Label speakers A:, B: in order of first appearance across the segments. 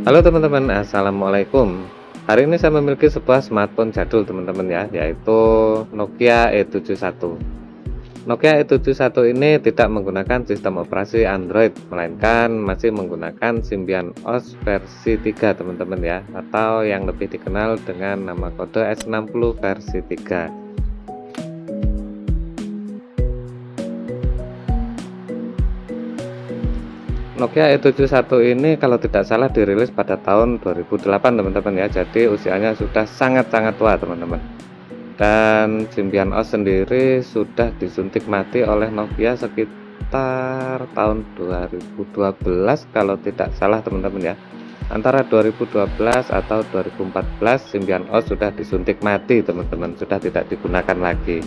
A: Halo teman-teman, assalamualaikum. Hari ini saya memiliki sebuah smartphone jadul teman-teman ya, yaitu Nokia E71. Nokia E71 ini tidak menggunakan sistem operasi Android, melainkan masih menggunakan Symbian OS versi 3 teman-teman ya, atau yang lebih dikenal dengan nama kode S60 versi 3. Nokia E71 ini kalau tidak salah dirilis pada tahun 2008 teman-teman ya. Jadi usianya sudah sangat-sangat tua teman-teman. Dan Symbian OS sendiri sudah disuntik mati oleh Nokia sekitar tahun 2012 kalau tidak salah teman-teman ya. Antara 2012 atau 2014 Symbian OS sudah disuntik mati teman-teman, sudah tidak digunakan lagi.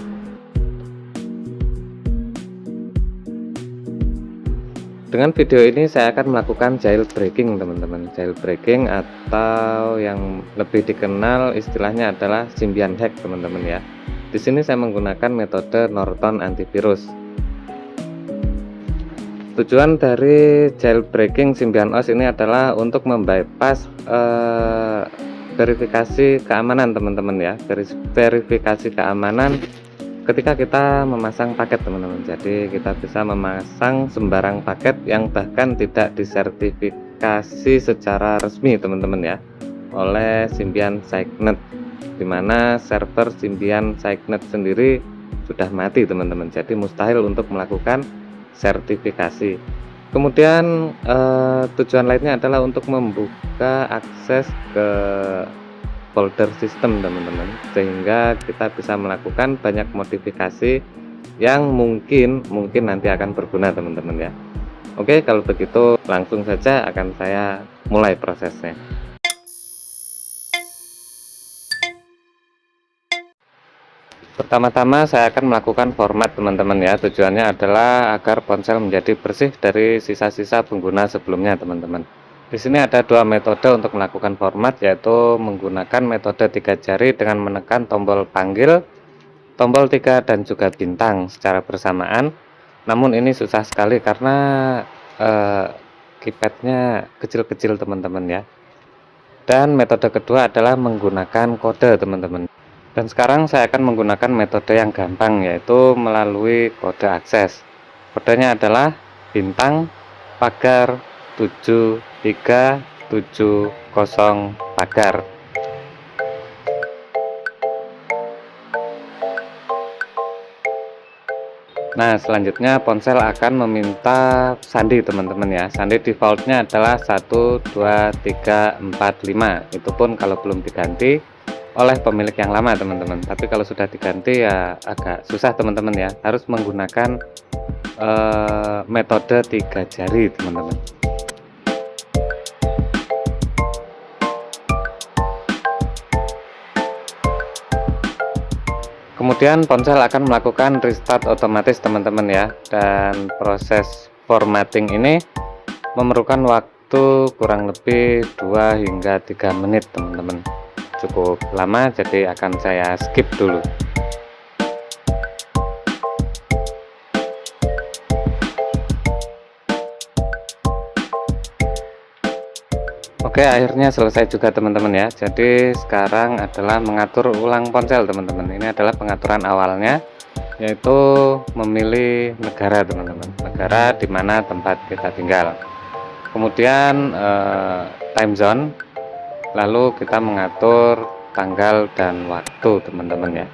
A: Dengan video ini saya akan melakukan jailbreaking teman-teman. Jailbreaking atau yang lebih dikenal istilahnya adalah Symbian hack teman-teman ya. Di sini saya menggunakan metode Norton antivirus. Tujuan dari jailbreaking Symbian OS ini adalah untuk membypass verifikasi keamanan teman-teman ya. Verifikasi keamanan ketika kita memasang paket teman-teman. Jadi kita bisa memasang sembarang paket yang bahkan tidak disertifikasi secara resmi teman-teman ya oleh Symbian SyncNet, dimana server Symbian SyncNet sendiri sudah mati teman-teman, jadi mustahil untuk melakukan sertifikasi. Kemudian tujuan lainnya adalah untuk membuka akses ke folder sistem teman-teman, sehingga kita bisa melakukan banyak modifikasi yang mungkin nanti akan berguna teman-teman ya. Oke, kalau begitu langsung saja akan saya mulai prosesnya. Pertama-tama saya akan melakukan format teman-teman ya. Tujuannya adalah agar ponsel menjadi bersih dari sisa-sisa pengguna sebelumnya teman-teman. Di sini ada dua metode untuk melakukan format, yaitu menggunakan metode 3 jari dengan menekan tombol panggil, tombol 3 dan juga bintang secara bersamaan. Namun ini susah sekali karena keypadnya kecil-kecil teman-teman ya. Dan metode kedua adalah menggunakan kode teman-teman. Dan sekarang saya akan menggunakan metode yang gampang, yaitu melalui kode akses. Kodenya adalah bintang pagar 7370 pagar. Nah, selanjutnya ponsel akan meminta sandi teman-teman ya. Sandi defaultnya adalah 12345. Itu pun kalau belum diganti oleh pemilik yang lama teman-teman. Tapi kalau sudah diganti ya agak susah teman-teman ya. Harus menggunakan metode 3 jari teman-teman. Kemudian ponsel akan melakukan restart otomatis teman-teman ya. Dan proses formatting ini memerlukan waktu kurang lebih 2 hingga 3 menit teman-teman. Cukup lama, jadi akan saya skip dulu. Oke, akhirnya selesai juga teman-teman ya. Jadi sekarang adalah mengatur ulang ponsel teman-teman. Ini adalah pengaturan awalnya, yaitu memilih negara teman-teman, negara di mana tempat kita tinggal. Kemudian time zone, lalu kita mengatur tanggal dan waktu teman-teman ya.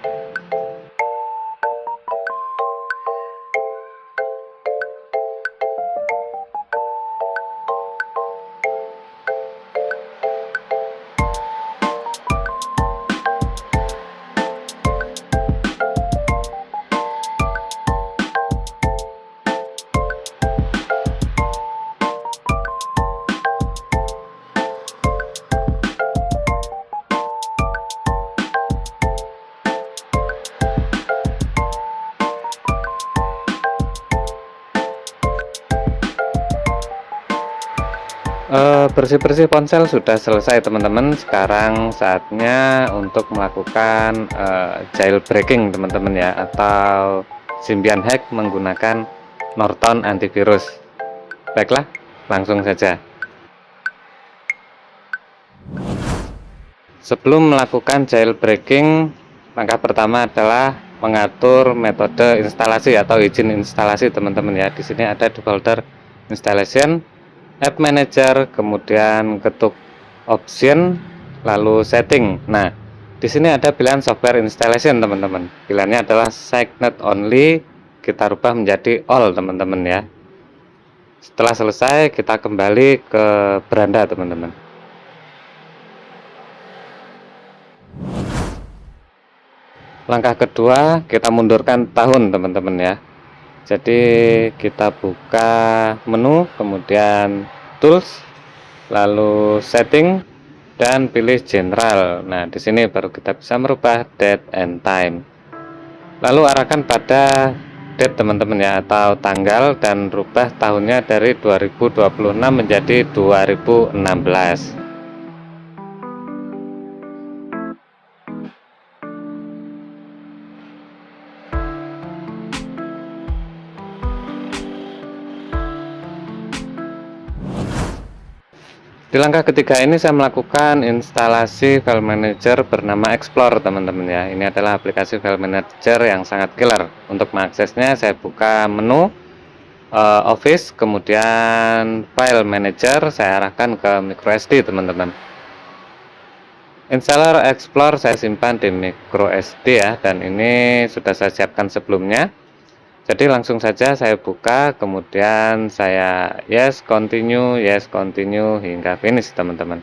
A: Bersih-bersih ponsel sudah selesai teman-teman. Sekarang saatnya untuk melakukan jailbreaking teman-teman ya, atau Symbian hack menggunakan Norton antivirus. Baiklah, langsung saja. Sebelum melakukan jailbreaking, langkah pertama adalah mengatur metode instalasi atau izin instalasi teman-teman ya. Di sini ada di folder installation, app manager, kemudian ketuk option, lalu setting. Nah, di sini ada pilihan software installation teman-teman. Pilihannya adalah SignNet only, kita rubah menjadi all teman-teman ya. Setelah selesai, kita kembali ke beranda teman-teman. Langkah kedua, kita mundurkan tahun teman-teman ya. Jadi kita buka menu, kemudian tools, lalu setting, dan pilih general. Nah, di sini baru kita bisa merubah date and time. Lalu arahkan pada date teman-teman ya, atau tanggal, dan rubah tahunnya dari 2026 menjadi 2016. Di langkah ketiga ini saya melakukan instalasi file manager bernama Explore teman-teman ya. Ini adalah aplikasi file manager yang sangat killer. Untuk mengaksesnya saya buka menu Office, kemudian file manager, saya arahkan ke microSD teman-teman. Installer Explore saya simpan di microSD ya, dan ini sudah saya siapkan sebelumnya. Jadi langsung saja saya buka, kemudian saya yes continue hingga finish teman-teman.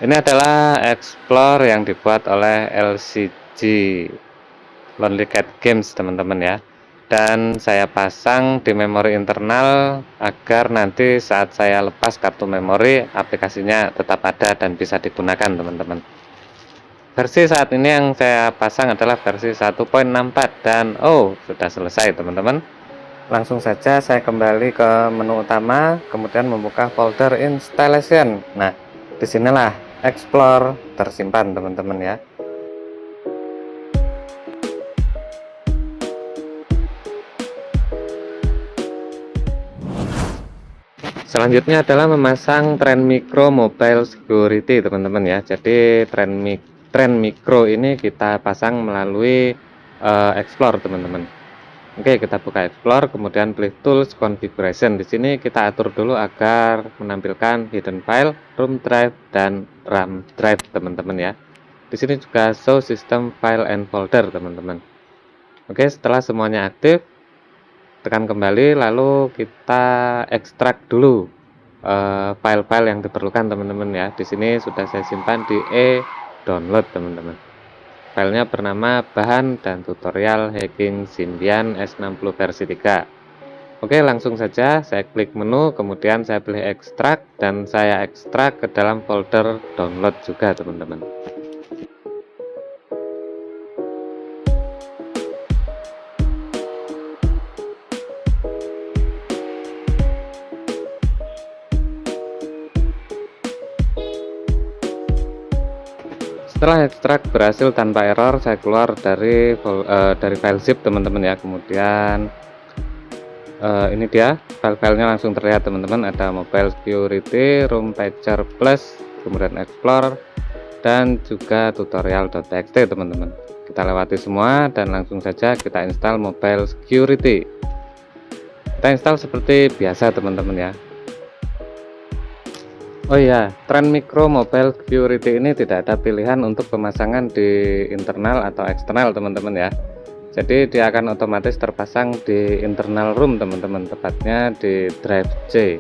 A: Ini adalah Explore yang dibuat oleh LCG Lonely Cat Games teman-teman ya. Dan saya pasang di memori internal agar nanti saat saya lepas kartu memori, aplikasinya tetap ada dan bisa digunakan teman-teman. Versi saat ini yang saya pasang adalah versi 1.64 dan sudah selesai teman-teman. Langsung saja saya kembali ke menu utama, kemudian membuka folder installation. Nah, disinilah Explore tersimpan teman-teman ya. Selanjutnya adalah memasang Trend Micro Mobile Security teman-teman ya. Jadi Trend Micro ini kita pasang melalui Explore teman-teman. Oke, kita buka Explore, kemudian pilih Tools Configuration. Di sini kita atur dulu agar menampilkan hidden file, room drive, dan RAM drive teman-teman ya. Di sini juga show system file and folder teman-teman. Oke, setelah semuanya aktif, tekan kembali, lalu kita ekstrak dulu file-file yang diperlukan teman-teman ya. Di sini sudah saya simpan di download teman-teman. Filenya bernama bahan dan tutorial hacking Symbian S60 versi 3. Oke, langsung saja saya klik menu, kemudian saya pilih ekstrak, dan saya ekstrak ke dalam folder download juga teman-teman. Setelah ekstrak berhasil tanpa error, saya keluar dari file zip teman-teman ya. Kemudian ini dia file-filenya langsung terlihat teman-teman. Ada Mobile Security, Room Patcher Plus, kemudian Explorer, dan juga tutorial.txt teman-teman. Kita lewati semua dan langsung saja kita install Mobile Security. Kita install seperti biasa teman-teman ya. Oh iya, Trend Micro Mobile Security ini tidak ada pilihan untuk pemasangan di internal atau eksternal teman-teman ya. Jadi dia akan otomatis terpasang di internal room teman-teman, tepatnya di drive C.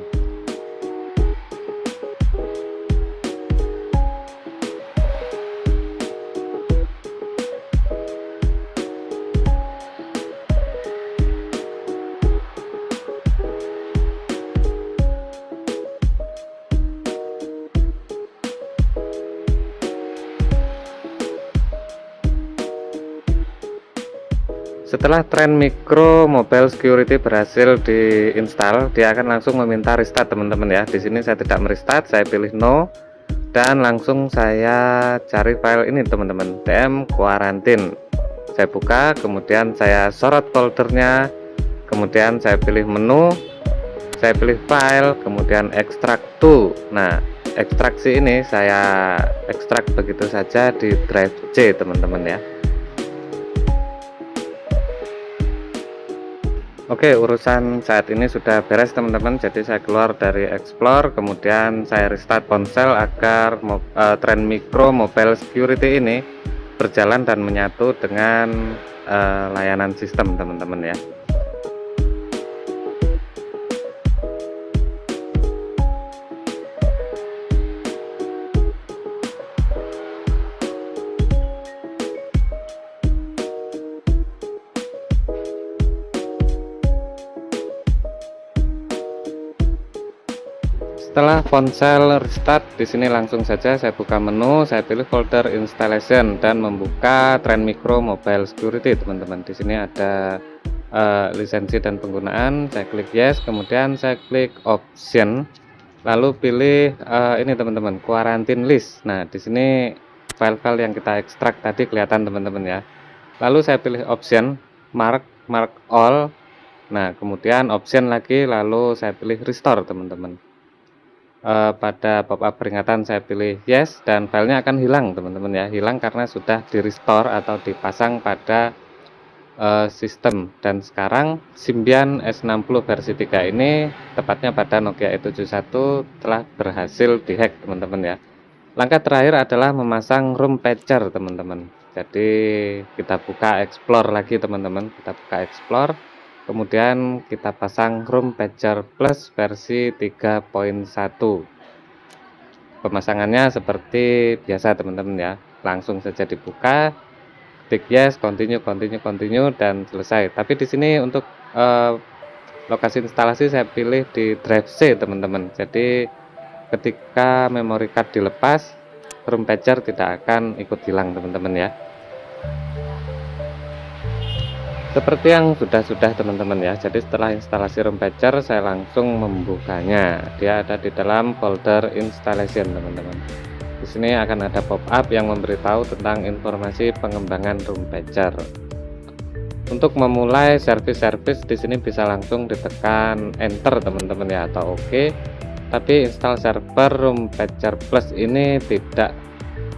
A: Setelah Trend Micro Mobile Security berhasil diinstal, dia akan langsung meminta restart teman-teman ya. Di sini saya tidak merestart, saya pilih no, dan langsung saya cari file ini teman-teman, TM Quarantine. Saya buka, kemudian saya sorot foldernya, kemudian saya pilih menu, saya pilih file, kemudian extract to. Nah, ekstraksi ini saya ekstrak begitu saja di drive C teman-teman ya. Oke, urusan saat ini sudah beres teman-teman. Jadi saya keluar dari Explore, kemudian saya restart ponsel agar Trend Micro Mobile Security ini berjalan dan menyatu dengan layanan sistem teman-teman ya. Setelah ponsel restart, di sini langsung saja saya buka menu, saya pilih folder installation dan membuka Trend Micro Mobile Security teman-teman. Di sini ada lisensi dan penggunaan, saya klik yes, kemudian saya klik option, lalu pilih ini teman-teman, quarantine list. Nah, di sini file-file yang kita ekstrak tadi kelihatan teman-teman ya. Lalu saya pilih option, mark all. Nah, kemudian option lagi, lalu saya pilih restore teman-teman. Pada pop-up peringatan saya pilih yes dan filenya akan hilang teman-teman ya, hilang karena sudah di restore atau dipasang pada sistem. Dan sekarang Symbian S60 versi 3 ini tepatnya pada Nokia E71 telah berhasil dihack teman-teman ya. Langkah terakhir adalah memasang room patcher teman-teman. Jadi kita buka Explore lagi teman-teman, kita buka Explore, kemudian kita pasang room patcher plus versi 3.1. pemasangannya seperti biasa teman-teman ya, langsung saja dibuka, klik yes, continue dan selesai. Tapi di sini untuk lokasi instalasi saya pilih di drive C teman-teman. Jadi ketika memory card dilepas, room patcher tidak akan ikut hilang teman-teman ya. Seperti yang sudah teman-teman ya. Jadi setelah instalasi room patcher saya langsung membukanya. Dia ada di dalam folder installation teman-teman. Di sini akan ada pop-up yang memberitahu tentang informasi pengembangan room patcher. Untuk memulai service di sini bisa langsung ditekan enter teman-teman ya, atau oke. Tapi install server room patcher plus ini tidak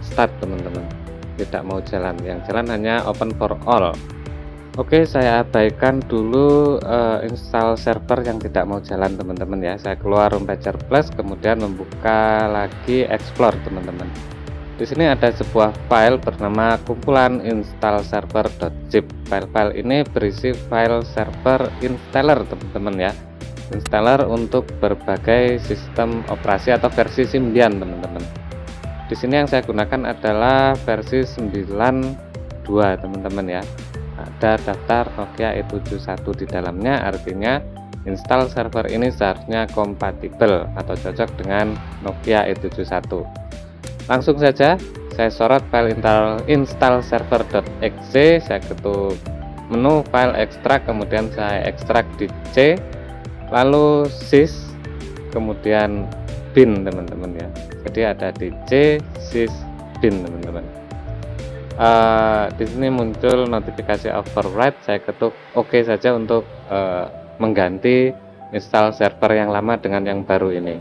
A: start teman-teman. Tidak mau jalan. Yang jalan hanya open for all. Oke, saya abaikan dulu install server yang tidak mau jalan teman-teman ya. Saya keluar room patcher plus, kemudian membuka lagi Explore teman-teman. Di sini ada sebuah file bernama kumpulan install server.zip. File-file ini berisi file server installer teman-teman ya. Installer untuk berbagai sistem operasi atau versi Symbian teman-teman. Di sini yang saya gunakan adalah versi 9.2 teman-teman ya. Ada daftar Nokia E71 di dalamnya, artinya install server ini seharusnya kompatibel atau cocok dengan Nokia E71. Langsung saja saya sorot file install server.exe, saya ketuk menu file ekstrak, kemudian saya ekstrak di C, lalu sys, kemudian bin teman-teman ya. Jadi ada di C, sys, bin teman-teman. Di sini muncul notifikasi override, saya ketuk oke saja untuk mengganti install server yang lama dengan yang baru ini.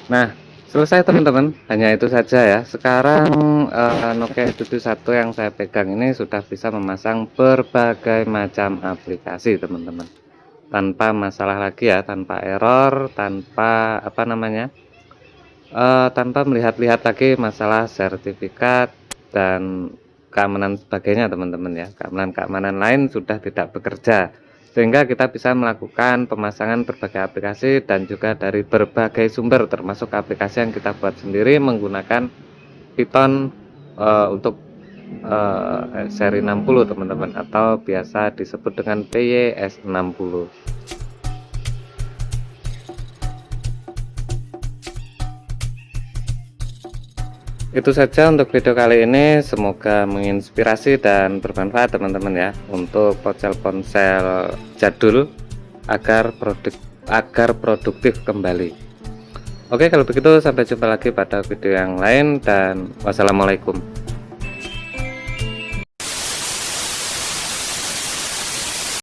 A: Nah, selesai teman-teman, hanya itu saja ya. Sekarang Nokia E71 yang saya pegang ini sudah bisa memasang berbagai macam aplikasi teman-teman, tanpa masalah lagi ya, tanpa error, tanpa tanpa melihat-lihat lagi masalah sertifikat dan keamanan sebagainya teman-teman ya. Keamanan lain sudah tidak bekerja, sehingga kita bisa melakukan pemasangan berbagai aplikasi dan juga dari berbagai sumber, termasuk aplikasi yang kita buat sendiri menggunakan Python untuk seri 60 teman-teman, atau biasa disebut dengan PYS60. Itu saja untuk video kali ini, semoga menginspirasi dan bermanfaat teman-teman ya, untuk ponsel-ponsel jadul agar produktif kembali. Oke, kalau begitu sampai jumpa lagi pada video yang lain dan wassalamualaikum.